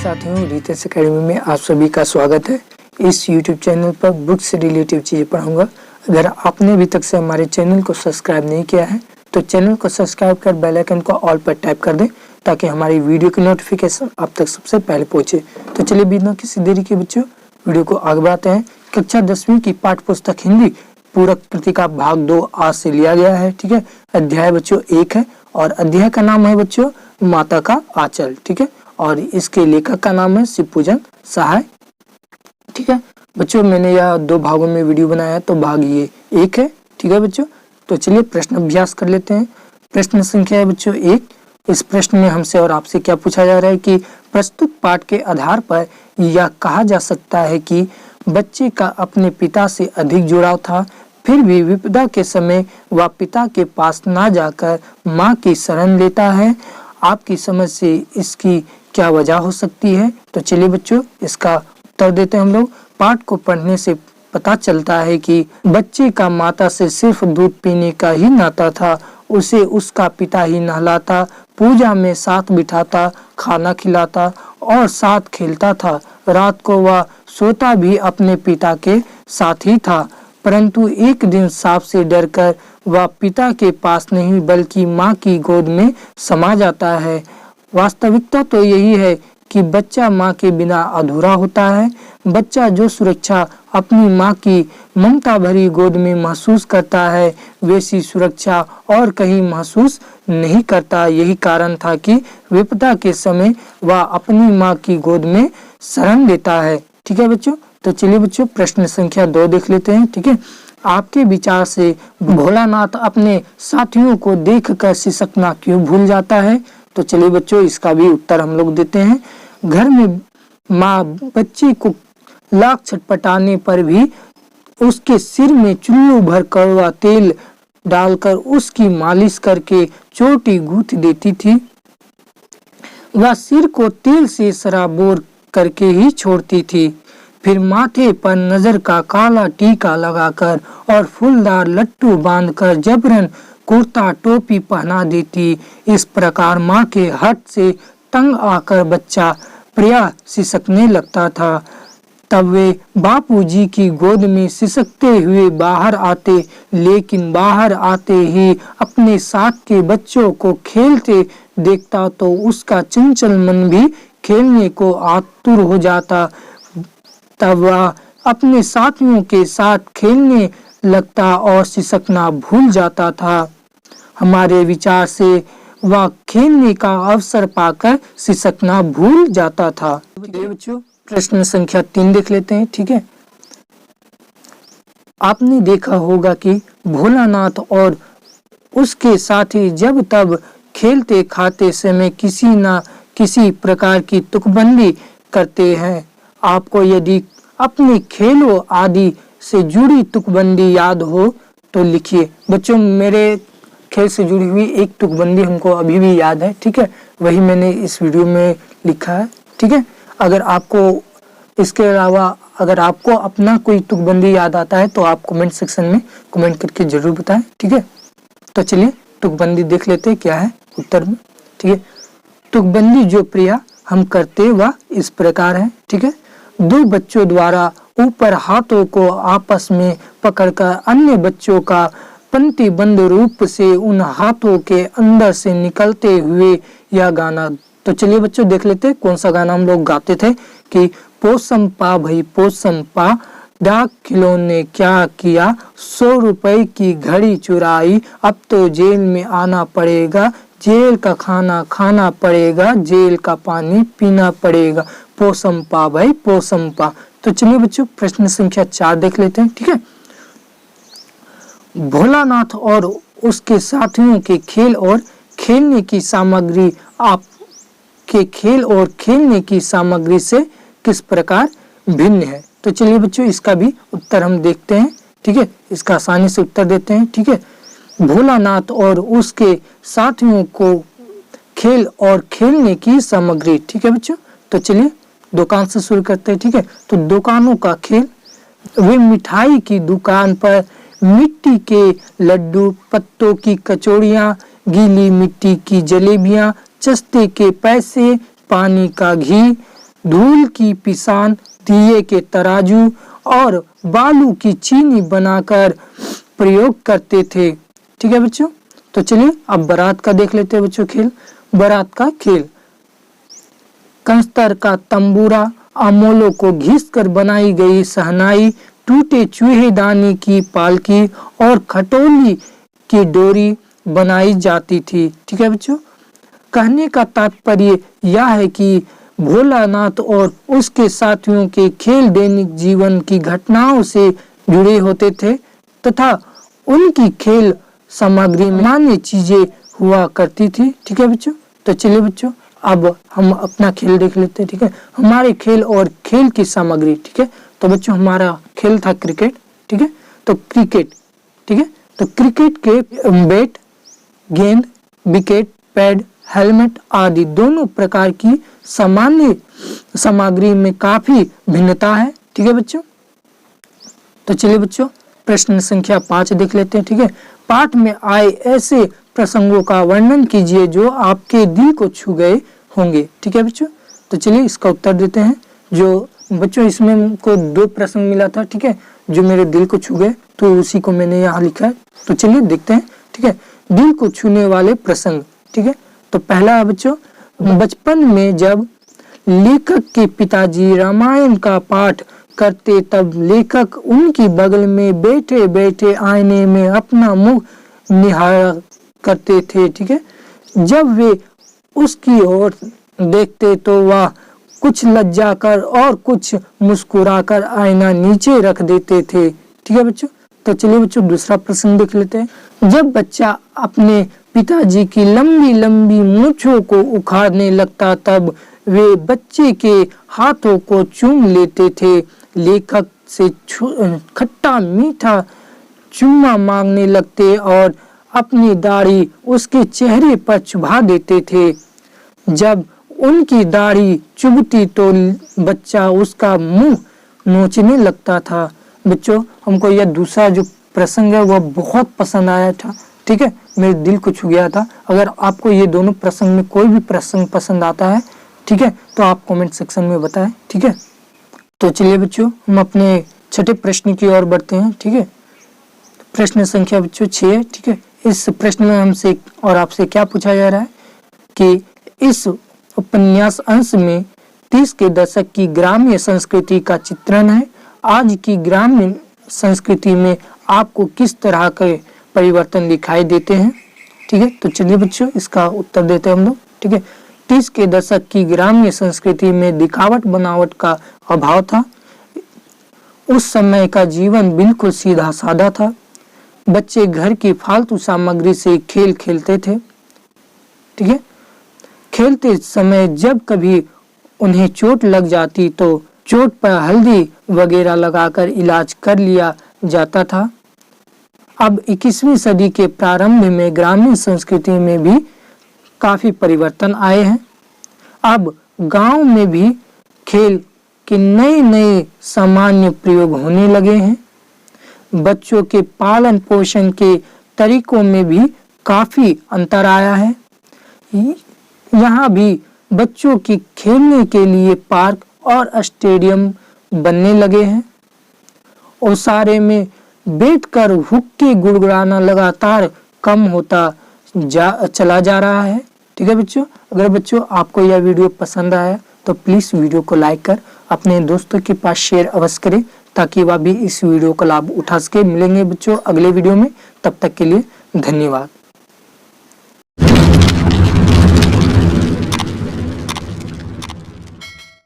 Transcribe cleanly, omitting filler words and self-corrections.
साथियों, रितेश एकेडमी में आप सभी का स्वागत है। इस YouTube चैनल पर बुक से रिलेटिव चीज़ें पढ़ाऊंगा। अगर आपने अभी तक से हमारे चैनल को सब्सक्राइब नहीं किया है तो चैनल को सब्सक्राइब कर बेल आइकन को ऑल पर टैप कर दें ताकि हमारी वीडियो की नोटिफिकेशन आप तक सबसे पहले पहुंचे। तो चलिए बिना किसी देरी के बच्चों वीडियो को आगे बढ़ाते हैं। कक्षा 10वीं की पाठ्य पुस्तक हिंदी पूरक कृतिका भाग 2 आज से लिया गया है। ठीक है, अध्याय बच्चों 1 है और अध्याय का नाम है बच्चों माता का आंचल। ठीक है, और इसके लेखक का नाम है शिवपूजन सहाय। ठीक है बच्चों, मैंने यह 2 भागों में वीडियो बनाया है, तो भाग ये 1 है। ठीक है बच्चों, तो चलिए प्रश्न अभ्यास कर लेते हैं। प्रश्न संख्या है बच्चों 1। इस प्रश्न में हमसे और आपसे क्या पूछा जा रहा है कि प्रस्तुत पाठ के आधार पर यह कहा जा सकता है कि बच्चे का अपने पिता से अधिक जुड़ाव था, फिर भी विपदा के समय वह पिता के पास ना जाकर माँ की शरण लेता है। आपकी समझ से इसकी क्या वजह हो सकती है? तो चलिए बच्चों इसका उत्तर देते हैं हम लोग। पाठ को पढ़ने से पता चलता है कि बच्चे का माता से सिर्फ दूध पीने का ही नाता था। उसे उसका पिता ही नहलाता, पूजा में साथ बिठाता, खाना खिलाता और साथ खेलता था। रात को वह सोता भी अपने पिता के साथ ही था, परंतु एक दिन सांप से डरकर वह पिता के पास नहीं बल्कि माँ की गोद में समा जाता है। वास्तविकता तो यही है कि बच्चा माँ के बिना अधूरा होता है। बच्चा जो सुरक्षा अपनी माँ की ममता भरी गोद में महसूस करता है, वैसी सुरक्षा और कहीं महसूस नहीं करता। यही कारण था कि विपदा के समय वह अपनी माँ की गोद में शरण लेता है। ठीक है बच्चों, तो चलिए बच्चों प्रश्न संख्या 2 देख लेते हैं। ठीक है, आपके विचार से भोलानाथ अपने साथियों को देखकर सिसकना क्यों भूल जाता है? तो चलिए बच्चों इसका भी उत्तर हम लोग देते हैं। घर में माँ बच्चे को लाख छटपटाने पर भी उसके सिर में चुल्लू भर कड़वा तेल डालकर उसकी मालिश करके चोटी गूंथ देती थी। वह सिर को तेल से सराबोर करके ही छोड़ती थी, फिर माथे पर नजर का काला टीका लगाकर और फूलदार लट्टू बांधकर जबरन कुर्ता टोपी पहना देती। इस प्रकार माँ के हट से तंग आकर बच्चा प्रिया सिसकने लगता था। तब वे बापूजी की गोद में सिसकते हुए बाहर आते, लेकिन बाहर आते ही अपने साथ के बच्चों को खेलते देखता तो उसका चंचल मन भी खेलने को आतुर हो जाता। तब वह अपने साथियों के साथ खेलने लगता और सिसकना भूल जाता था। हमारे विचार से वह खेलने का अवसर पाकर सिसकना भूल जाता था। बच्चों प्रश्न संख्या 3 देख लेते हैं। ठीक है, आपने देखा होगा कि भोलानाथ और उसके साथी जब तब खेलते खाते समय किसी न किसी प्रकार की तुकबंदी करते हैं। आपको यदि अपने खेलों आदि से जुड़ी तुकबंदी याद हो तो लिखिए। बच्चों मेरे खेल से जुड़ी हुई एक तुकबंदी हमको अभी भी याद है। ठीक है, वही मैंने इस वीडियो में लिखा है। ठीक है, अगर आपको इसके अलावा अगर आपको अपना कोई तुकबंदी याद आता है तो आप कमेंट सेक्शन में कमेंट करके जरूर बताएं। ठीक है, तो चलिए तुकबंदी देख लेते हैं क्या है उत्तर में। ठीक है, तुकबंदी जो प्रिया हम करते वह इस प्रकार है। ठीक है, 2 बच्चों द्वारा ऊपर हाथों को आपस में पकड़कर अन्य बच्चों का पंक्तिबद्ध रूप से उन हाथों के अंदर से निकलते हुए यह गाना। तो चलिए बच्चों देख लेते हैं कौन सा गाना हम लोग गाते थे कि पोसम पा भाई पोसम पा, डाक खिलौने क्या किया, 100 रुपए की घड़ी चुराई, अब तो जेल में आना पड़ेगा, जेल का खाना खाना पड़ेगा, जेल का पानी पीना पड़ेगा, पोसम पा भाई पोसम पा। तो चलिए बच्चों प्रश्न संख्या 4 देख लेते हैं। ठीक है, भोलानाथ और उसके साथियों के खेल और खेलने की सामग्री आपके खेल और खेलने की सामग्री से किस प्रकार भिन्न है? तो चलिए बच्चों इसका भी उत्तर हम देखते हैं। ठीक है, इसका आसानी से उत्तर देते हैं। ठीक है, भोलानाथ और उसके साथियों को खेल और खेलने की सामग्री। ठीक है बच्चों, तो चलिए दुकान से शुरू करते हैं। ठीक है, तो दुकानों का खेल, वे मिठाई की दुकान पर मिट्टी के लड्डू, पत्तों की कचौड़ियाँ, गीली मिट्टी की जलेबियाँ, चस्ते के पैसे, पानी का घी, धूल की पिसान, दिए के तराजू और बालू की चीनी बनाकर प्रयोग करते थे। ठीक है बच्चों, तो चलिए अब बारात का देख लेते हैं बच्चों खेल। बारात का खेल, कंस्तर का तंबूरा, अमोलों को घिस कर बनाई गई सहनाई, टूटे चूहेदानी की पालकी और खटोली की डोरी बनाई जाती थी। ठीक है बच्चों, कहने का तात्पर्य यह है कि भोलानाथ और उसके साथियों के खेल दैनिक जीवन की घटनाओं से जुड़े होते थे तथा उनकी खेल सामग्री मान्य चीजें हुआ करती थी। ठीक है बच्चों, तो चलिए बच्चों अब हम अपना खेल देख लेते हैं। ठीक है, हमारे खेल और खेल की सामग्री। ठीक है, तो बच्चों हमारा खेल था क्रिकेट। ठीक है, तो क्रिकेट, ठीक है, तो क्रिकेट के बैट, गेंद, विकेट, पैड, हेलमेट आदि दोनों प्रकार की सामान्य सामग्री में काफी भिन्नता है। ठीक है बच्चों, तो चलिए बच्चों प्रश्न संख्या 5 देख लेते हैं। ठीक है, पाठ में आए ऐसे प्रसंगों का वर्णन कीजिए जो आपके दिल को छू गए होंगे। ठीक है बच्चों, तो चलिए इसका उत्तर देते हैं। जो बच्चों इसमें हमको 2 प्रसंग मिला था, ठीक है, जो मेरे दिल को छू गए, तो उसी को मैंने यहाँ लिखा है। तो चलिए देखते हैं। ठीक है, दिल को छूने वाले प्रसंग। ठीक है, तो पहला है बच्चों, बचपन में जब लेखक के पिताजी रामायण का पाठ करते तब लेखक उनकी बगल में बैठे बैठे आईने में अपना मुंह निहारा करते थे। ठीक है, जब वे उसकी ओर देखते तो वह कुछ लज्जा कर और कुछ मुस्कुराकर आईना नीचे रख देते थे। ठीक है बच्चों, तो चलिए बच्चों दूसरा प्रश्न देख लेते हैं। जब बच्चा अपने पिताजी की लंबी लंबी मूंछों को उखाड़ने लगता तब वे बच्चे के हाथों को चूम लेते थे। लेखक से खट्टा मीठा चुम्मा मांगने लगते और अपनी दाढ़ी उसके चेहरे पर चुभा देते थे। जब उनकी दाढ़ी चुभती तो बच्चा उसका मुंह नोचने लगता था। बच्चों हमको यह दूसरा जो प्रसंग है वह बहुत पसंद आया था। ठीक है, मेरे दिल को छू गया था। अगर आपको ये दोनों प्रसंग में कोई भी प्रसंग पसंद आता है, ठीक है, तो आप कमेंट सेक्शन में बताएं। ठीक है, तो चलिए बच्चों हम अपने छठे प्रश्न की ओर बढ़ते हैं। ठीक है, प्रश्न संख्या बच्चों 6 है। ठीक है, इस प्रश्न में हमसे और आपसे क्या पूछा जा रहा है कि इस उपन्यास अंश में 30 के दशक की ग्रामीण संस्कृति का चित्रण है। आज की ग्रामीण संस्कृति में आपको किस तरह के परिवर्तन दिखाई देते हैं। ठीक है, तो चलिए बच्चों इसका उत्तर देते हैं हम लोग। ठीक है, 30 के दशक की ग्रामीण संस्कृति में दिखावट बनावट का अभाव था। उस समय का जीवन बिल्कुल सीधा साधा था। बच्चे घर की फालतू सामग्री से खेल खेलते थे। ठीक है, खेलते समय जब कभी उन्हें चोट लग जाती तो चोट पर हल्दी वगैरह लगाकर इलाज कर लिया जाता था। अब 21वीं सदी के प्रारंभ में ग्रामीण संस्कृति में भी काफी परिवर्तन आए हैं। अब गांव में भी खेल के नए नए सामान्य प्रयोग होने लगे हैं। बच्चों के पालन पोषण के तरीकों में भी काफी अंतर आया है। यहाँ भी बच्चों के खेलने के लिए पार्क और स्टेडियम बनने लगे हैं। ओसारे में बैठकर हुक्के गुड़गुड़ाना लगातार कम होता चला जा रहा है। ठीक है बच्चों, अगर बच्चों आपको यह वीडियो पसंद आया तो प्लीज़ वीडियो को लाइक कर अपने दोस्तों के पास शेयर अवश्य करें ताकि वह भी इस वीडियो का लाभ उठा सके। मिलेंगे बच्चों अगले वीडियो में, तब तक के लिए धन्यवाद।